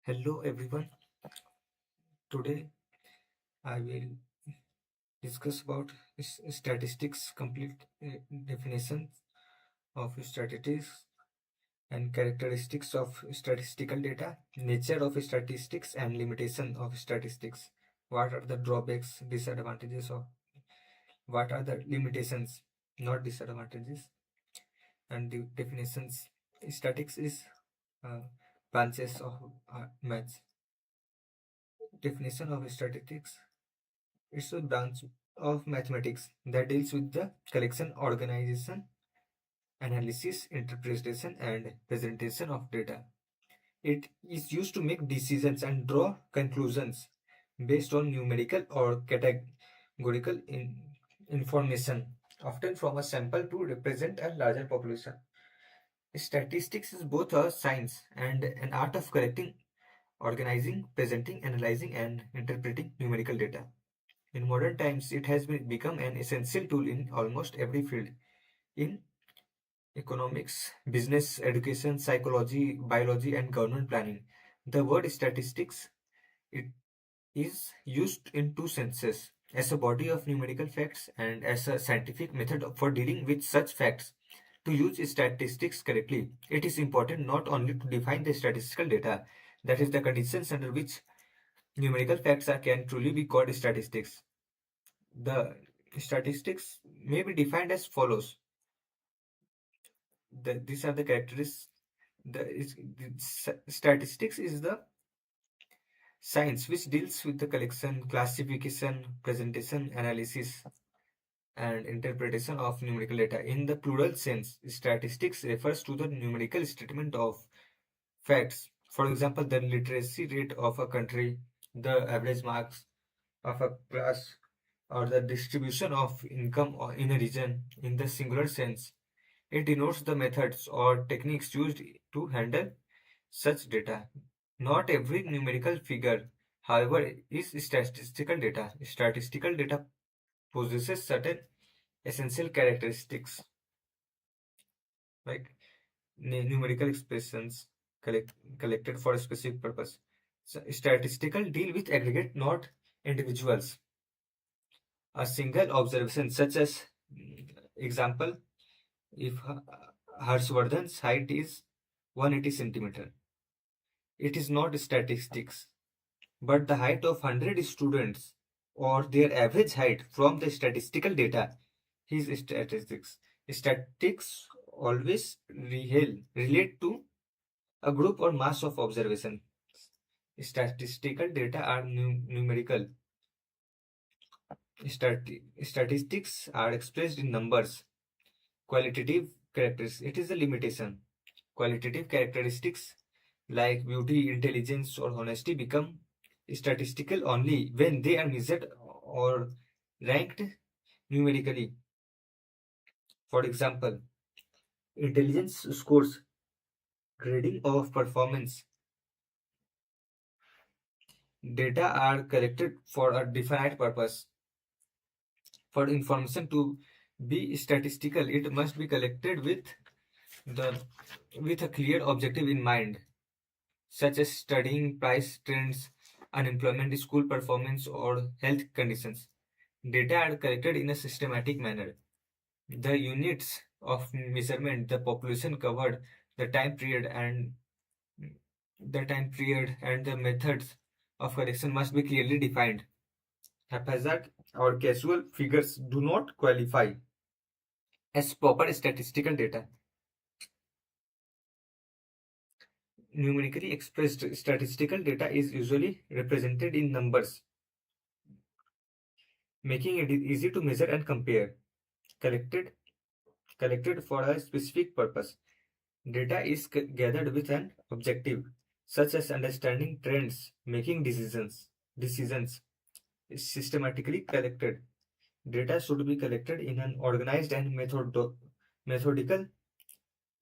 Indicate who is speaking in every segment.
Speaker 1: Hello everyone. Today I will discuss about statistics, complete definition of statistics and characteristics of statistical data, nature of statistics and limitation of statistics. What are the drawbacks, disadvantages of what are the limitations, not disadvantages, and the definitions. Statistics is uh, branches of maths. Definition of statistics. It's a branch of mathematics that deals with the collection, organization, analysis, interpretation, and presentation of data. It is used to make decisions and draw conclusions based on numerical or categorical information, often from a sample to represent a larger population. Statistics is both a science and an art of collecting, organizing, presenting, analyzing, and interpreting numerical data. In modern times, it has become an essential tool in almost every field in economics, business, education, psychology, biology, and government planning. The word statistics it is used in two senses as a body of numerical facts and as a scientific method for dealing with such facts. To use statistics correctly, it is important not only to define the statistical data, that is, the conditions under which numerical facts can truly be called statistics. The statistics may be defined as follows. These are the characteristics. Statistics is the science which deals with the collection, classification, presentation, analysis, and interpretation of numerical data. In the plural sense, statistics refers to the numerical statement of facts. For example, the literacy rate of a country, the average marks of a class, or the distribution of income in a region. In the singular sense, it denotes the methods or techniques used to handle such data. Not every numerical figure, however, is statistical data. Statistical data possesses certain essential characteristics like numerical expressions collected for a specific purpose. So, statistical deal with aggregate, not individuals. A single observation, such as example, if Harshvardhan's height is 180 centimeter, it is not statistics, but the height of 100 students or their average height from the statistical data is statistics. Statistics always relate to a group or mass of observation. Statistical data are numerical. Statistics are expressed in numbers. Qualitative characteristics. It is a limitation. Qualitative characteristics like beauty, intelligence, or honesty become statistical only when they are measured or ranked numerically. For example, intelligence scores, grading of performance. Data are collected for a definite purpose. For information to be statistical, it must be collected the with a clear objective in mind, such as studying price trends, unemployment, school performance, or health conditions. Data are collected in a systematic manner. The units of measurement, the population covered, the time period, and the methods of collection must be clearly defined. Haphazard or casual figures do not qualify as proper statistical data. Numerically expressed statistical data is usually represented in numbers, making it easy to measure and compare. Collected, collected for a specific purpose. Data is gathered with an objective, such as understanding trends, making decisions. Decisions is systematically collected. Data should be collected in an organized and methodical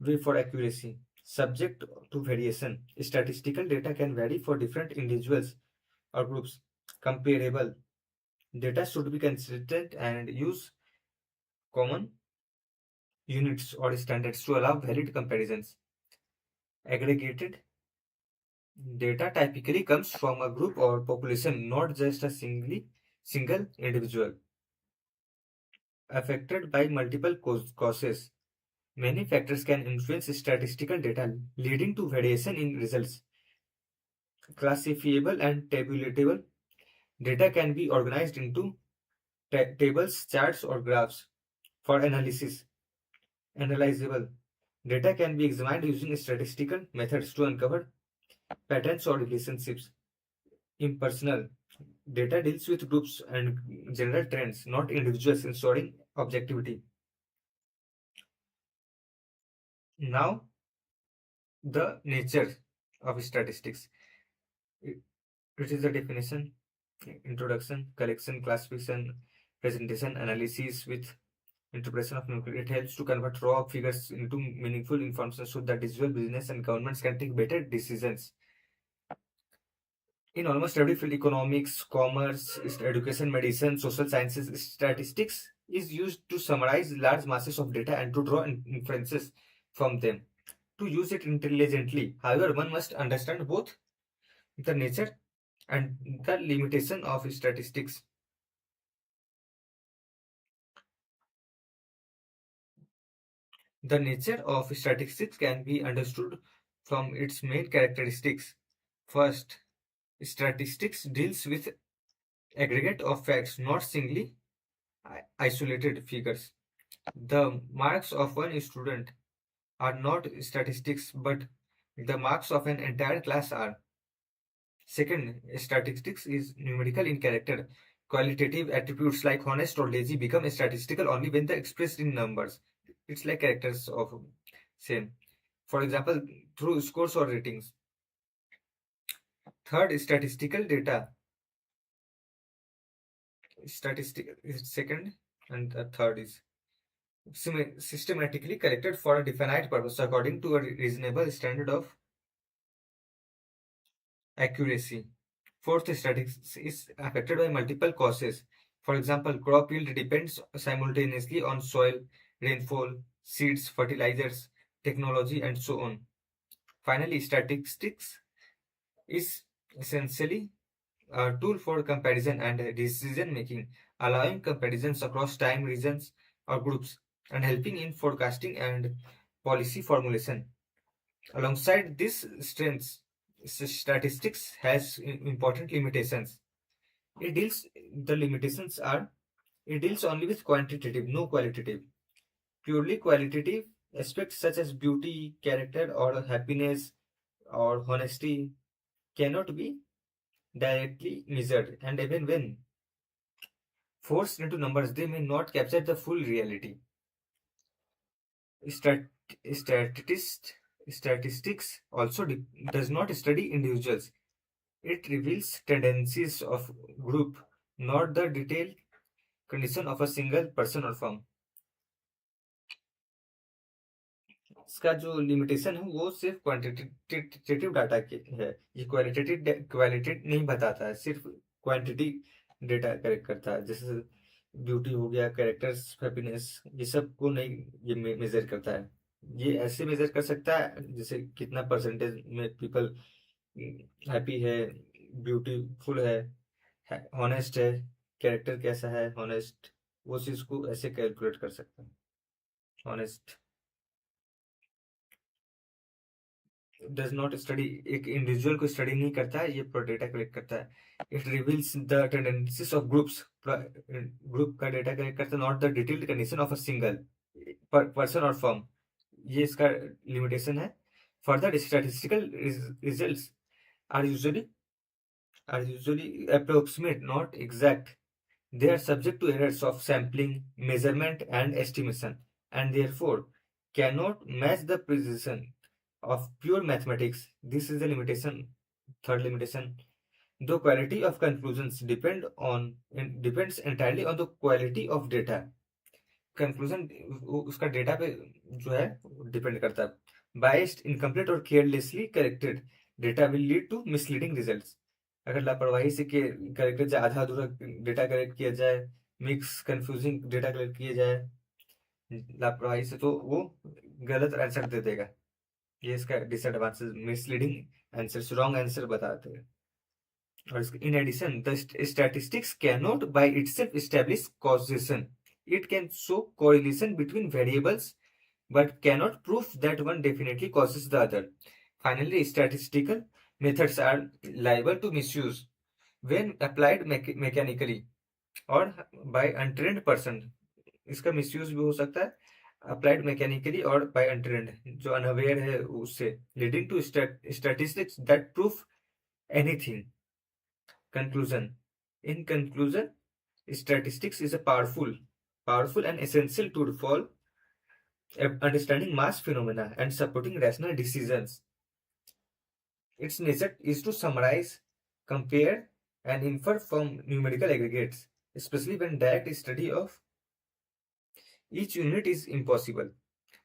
Speaker 1: way for accuracy. Subject to variation, statistical data can vary for different individuals or groups. Comparable data should be consistent and use common units or standards to allow valid comparisons. Aggregated Data typically comes from a group or population, not just a single individual, affected by multiple causes. Many factors can influence statistical data, leading to variation in results. Classifiable and tabulatable data can be organized into tables, charts, or graphs for analysis. Analyzable data can be examined using statistical methods to uncover patterns or relationships. Impersonal data deals with groups and general trends, not individuals, ensuring objectivity. Now, the nature of statistics. It it is the definition, introduction, collection, classification, presentation, analysis with interpretation of nuclear. It helps to convert raw figures into meaningful information so that individual business and governments can take better decisions. In almost every field, economics, commerce, education, medicine, social sciences, statistics is used to summarize large masses of data and to draw inferences from them. To use it intelligently, however, one must understand both the nature and the limitation of statistics. The nature of statistics can be understood from its main characteristics. First, statistics deals with aggregate of facts, not singly isolated figures. The marks of one student are not statistics, but the marks of an entire class are. Second, statistics is numerical in character. Qualitative attributes like honest or lazy become statistical only when they're expressed in numbers. It's like characters of same. For example, through scores or ratings. Third, statistical data. Statistic is second, and the third is systematically collected for a definite purpose according to a reasonable standard of accuracy. Fourth, statistics is affected by multiple causes. For example, crop yield depends simultaneously on soil, rainfall, seeds, fertilizers, technology, and so on. Finally, statistics is essentially a tool for comparison and decision making, allowing comparisons across time, regions, or groups, and helping in forecasting and policy formulation. Alongside these strengths, statistics has important limitations. It deals the limitations are it deals only with quantitative, no qualitative. Purely qualitative aspects such as beauty, character, or happiness or honesty cannot be directly measured, and even when forced into numbers, they may not capture the full reality. Stat- statist- Statistics also does not study individuals. It reveals tendencies of group, not the detailed condition of a single person or firm. इसका जो limitation है वो सिर्फ quantitative data के है, ये qualitative quality नहीं बताता है, सिर्फ क्वांटिटी डेटा कलेक्ट करता है। जैसे ब्यूटी हो गया, कैरेक्टर्स, हैप्पीनेस, ये सब को नहीं ये मेजर करता है। ये ऐसे मेजर कर सकता है जैसे कितना परसेंटेज में पीपल हैप्पी है, ब्यूटीफुल है, हॉनेस्ट है, कैरेक्टर कैसा है, हॉनेस्ट, वो चीज को ऐसे कैलकुलेट कर सकता है। हॉनेस्ट डज नॉट स्टडी, एक इंडिविजुअल को स्टडी नहीं करता है, ये डेटा कलेक्ट करता है। It reveals the tendencies of groups, group का डेटा कलेक्ट करता है, not the detailed condition of a single person और फर्म। ये इसका लिमिटेशन है। Further, statistical results are usually approximate, not exact. They are subject to errors of sampling, measurement, and estimation, and therefore cannot match the precision of pure mathematics. This is the limitation. Third limitation. The quality of conclusions depends entirely on the quality of data. Conclusion उसका data पे जो है depend करता है। Biased, incomplete और carelessly corrected data will lead to misleading results. अगर लापरवाही से करेक्टेड आधा अधूरा डेटा कलेक्ट किया जाए, मिक्स कंफ्यूजिंग डेटा कलेक्ट किया जाए लापरवाही से, तो वो गलत आंसर दे देगा। ये इसका disadvantage, misleading answers, wrong answer बताते हैं। और in addition the statistics cannot by itself establish causation, it can show correlation between variables but cannot prove that one definitely causes the other. Finally, statistical methods are liable to misuse when applied mechanically or by untrained person. इसका misuse भी हो सकता है applied mechanically और by untrained, जो unaware है उससे, leading to statistics that proof anything. Conclusion. In conclusion, statistics is a powerful and essential tool for understanding mass phenomena and supporting rational decisions. Its nature is to summarize, compare, and infer from numerical aggregates, especially when direct study of each unit is impossible.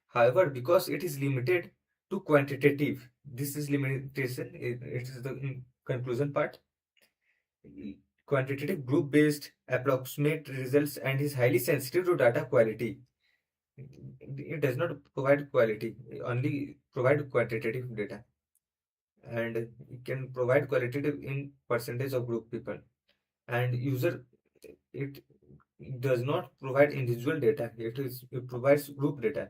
Speaker 1: However, because it is limited to quantitative, this is limitation, it is the conclusion part, quantitative group-based approximate results and is highly sensitive to data quality. It does not provide quality, only provide quantitative data, and it can provide qualitative in percentage of group people. And user, it does not provide individual data, it provides group data.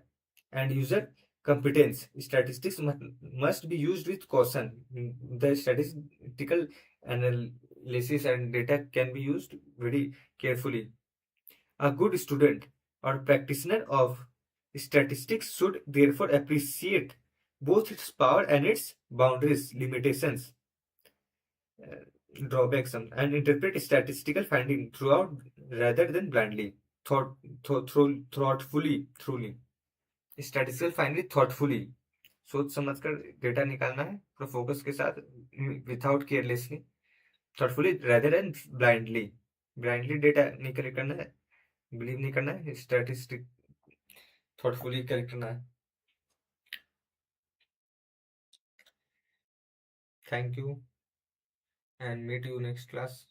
Speaker 1: And user competence, statistics must be used with caution. The statistical analysis and data can be used very carefully. A good student or practitioner of statistics should therefore appreciate both its power and its boundaries, limitations, drawbacks, and interpret statistical finding throughout rather than blindly, thoughtfully. Statistical finding thoughtfully, सोच समझकर data निकालना है, पर focus के साथ, without carelessly, thoughtfully rather than blindly data नहीं collect करना है, बिलीव नहीं करना है, स्टैटिस्टिक thoughtfully कलेक्ट करना है। Thank you and meet you next class.